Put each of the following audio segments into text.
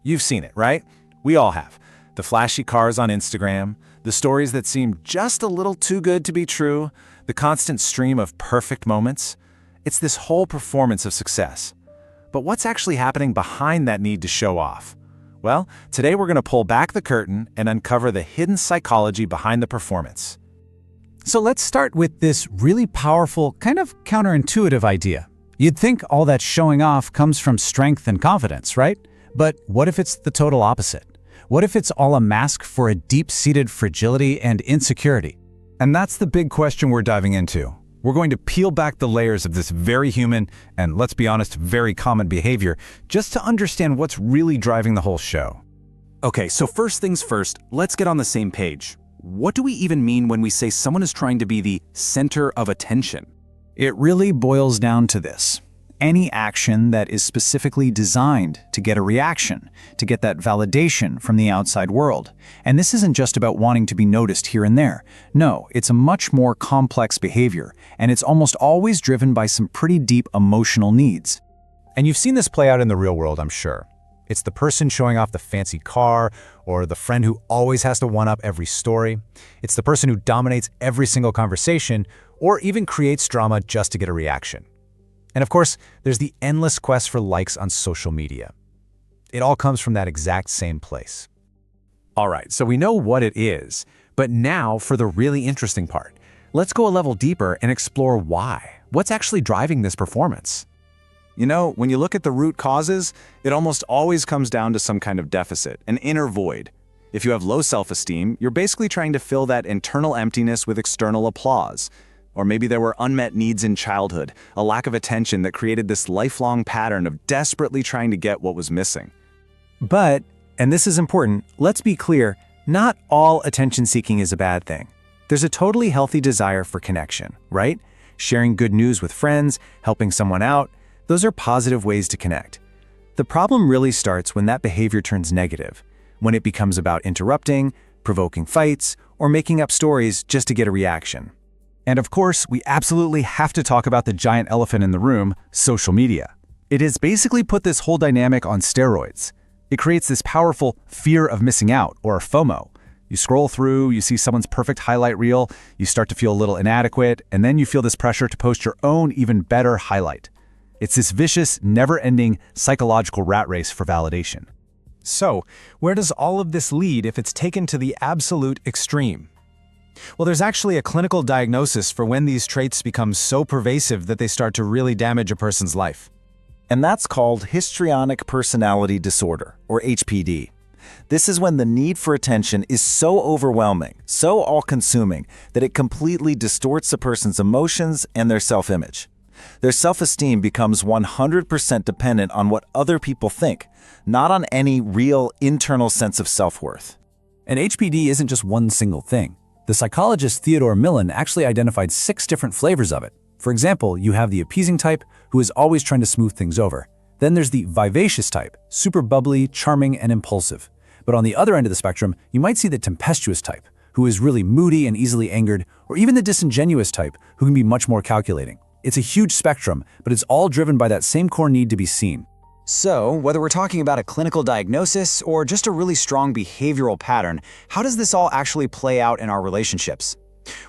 You've seen it, right? We all have. The flashy cars on Instagram, the stories that seem just a little too good to be true, the constant stream of perfect moments. It's this whole performance of success. But what's actually happening behind that need to show off? Well, today we're going to pull back the curtain and uncover the hidden psychology behind the performance. So let's start with this really powerful, kind of counterintuitive idea. You'd think all that showing off comes from strength and confidence, right? But what if it's the total opposite? What if it's all a mask for a deep-seated fragility and insecurity? And that's the big question we're diving into. We're going to peel back the layers of this very human, and let's be honest, very common behavior, just to understand what's really driving the whole show. Okay, so first things first, let's get on the same page. What do we even mean when we say someone is trying to be the center of attention? It really boils down to this. Any action that is specifically designed to get a reaction, to get that validation from the outside world. And this isn't just about wanting to be noticed here and there. No, it's a much more complex behavior, and it's almost always driven by some pretty deep emotional needs. And you've seen this play out in the real world, I'm sure. It's the person showing off the fancy car, or the friend who always has to one-up every story. It's the person who dominates every single conversation, or even creates drama just to get a reaction. And of course, there's the endless quest for likes on social media. It all comes from that exact same place. All right, so we know what it is, but now for the really interesting part. Let's go a level deeper and explore why. What's actually driving this performance? You know, when you look at the root causes, it almost always comes down to some kind of deficit, an inner void. If you have low self-esteem, you're basically trying to fill that internal emptiness with external applause. Or maybe there were unmet needs in childhood, a lack of attention that created this lifelong pattern of desperately trying to get what was missing. But, and this is important, let's be clear, not all attention-seeking is a bad thing. There's a totally healthy desire for connection, right? Sharing good news with friends, helping someone out, those are positive ways to connect. The problem really starts when that behavior turns negative, when it becomes about interrupting, provoking fights, or making up stories just to get a reaction. And of course, we absolutely have to talk about the giant elephant in the room, social media. It has basically put this whole dynamic on steroids. It creates this powerful fear of missing out, or FOMO. You scroll through, you see someone's perfect highlight reel, you start to feel a little inadequate, and then you feel this pressure to post your own even better highlight. It's this vicious, never-ending psychological rat race for validation. So, where does all of this lead if it's taken to the absolute extreme? Well, there's actually a clinical diagnosis for when these traits become so pervasive that they start to really damage a person's life. And that's called histrionic personality disorder, or HPD. This is when the need for attention is so overwhelming, so all-consuming, that it completely distorts a person's emotions and their self-image. Their self-esteem becomes 100% dependent on what other people think, not on any real internal sense of self-worth. And HPD isn't just one single thing. The psychologist Theodore Millon actually identified 6 different flavors of it. For example, you have the appeasing type, who is always trying to smooth things over. Then there's the vivacious type, super bubbly, charming, and impulsive. But on the other end of the spectrum, you might see the tempestuous type, who is really moody and easily angered, or even the disingenuous type, who can be much more calculating. It's a huge spectrum, but it's all driven by that same core need to be seen. So, whether we're talking about a clinical diagnosis or just a really strong behavioral pattern, how does this all actually play out in our relationships?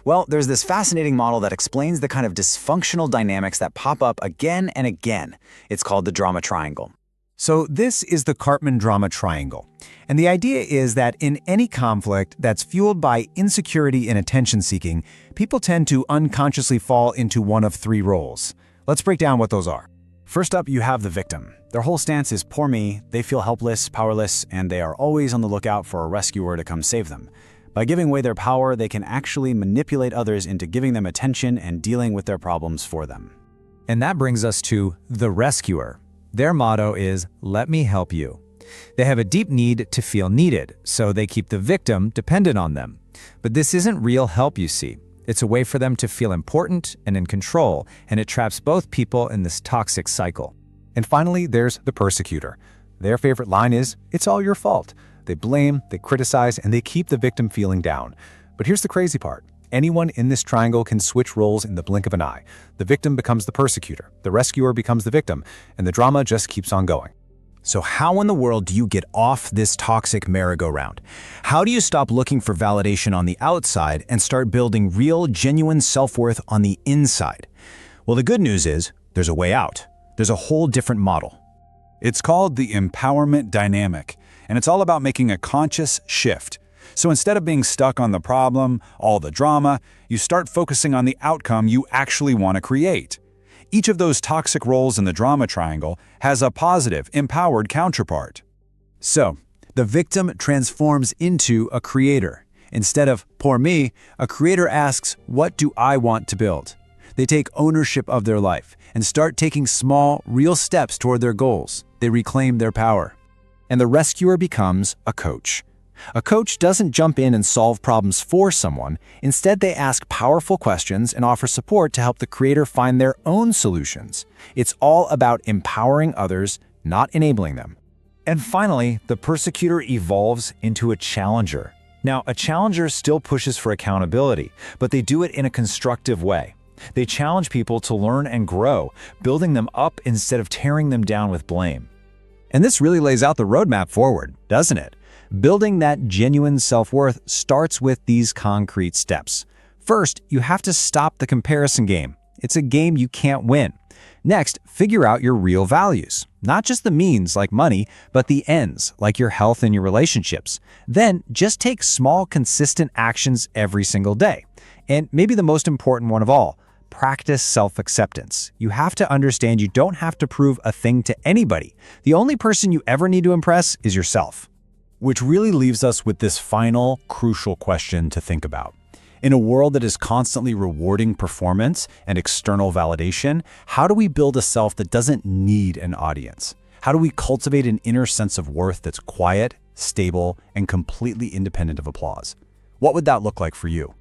Well, there's this fascinating model that explains the kind of dysfunctional dynamics that pop up again and again. It's called the drama triangle. So this is the Cartman drama triangle. And the idea is that in any conflict that's fueled by insecurity and attention-seeking, people tend to unconsciously fall into one of 3 roles. Let's break down what those are. First up, you have the victim. Their whole stance is poor me, they feel helpless, powerless, and they are always on the lookout for a rescuer to come save them. By giving away their power, they can actually manipulate others into giving them attention and dealing with their problems for them. And that brings us to the rescuer. Their motto is, "Let me help you." They have a deep need to feel needed, so they keep the victim dependent on them. But this isn't real help, you see. It's a way for them to feel important and in control, and it traps both people in this toxic cycle. And finally, there's the persecutor. Their favorite line is, "It's all your fault." They blame, they criticize, and they keep the victim feeling down. But here's the crazy part. Anyone in this triangle can switch roles in the blink of an eye. The victim becomes the persecutor, the rescuer becomes the victim, and the drama just keeps on going. So how in the world do you get off this toxic merry-go-round? How do you stop looking for validation on the outside and start building real, genuine self-worth on the inside? Well, the good news is there's a way out. There's a whole different model. It's called the empowerment dynamic, and it's all about making a conscious shift. So instead of being stuck on the problem, all the drama, you start focusing on the outcome you actually want to create. Each of those toxic roles in the drama triangle has a positive, empowered counterpart. So, the victim transforms into a creator. Instead of, poor me, a creator asks, what do I want to build? They take ownership of their life and start taking small, real steps toward their goals. They reclaim their power. And the rescuer becomes a coach. A coach doesn't jump in and solve problems for someone. Instead, they ask powerful questions and offer support to help the creator find their own solutions. It's all about empowering others, not enabling them. And finally, the persecutor evolves into a challenger. Now, a challenger still pushes for accountability, but they do it in a constructive way. They challenge people to learn and grow, building them up instead of tearing them down with blame. And this really lays out the roadmap forward, doesn't it? Building that genuine self-worth starts with these concrete steps. First, you have to stop the comparison game. It's a game you can't win. Next, figure out your real values. Not just the means, like money, but the ends, like your health and your relationships. Then, just take small, consistent actions every single day. And maybe the most important one of all, practice self-acceptance. You have to understand you don't have to prove a thing to anybody. The only person you ever need to impress is yourself. Which really leaves us with this final, crucial question to think about. In a world that is constantly rewarding performance and external validation, how do we build a self that doesn't need an audience? How do we cultivate an inner sense of worth that's quiet, stable, and completely independent of applause? What would that look like for you?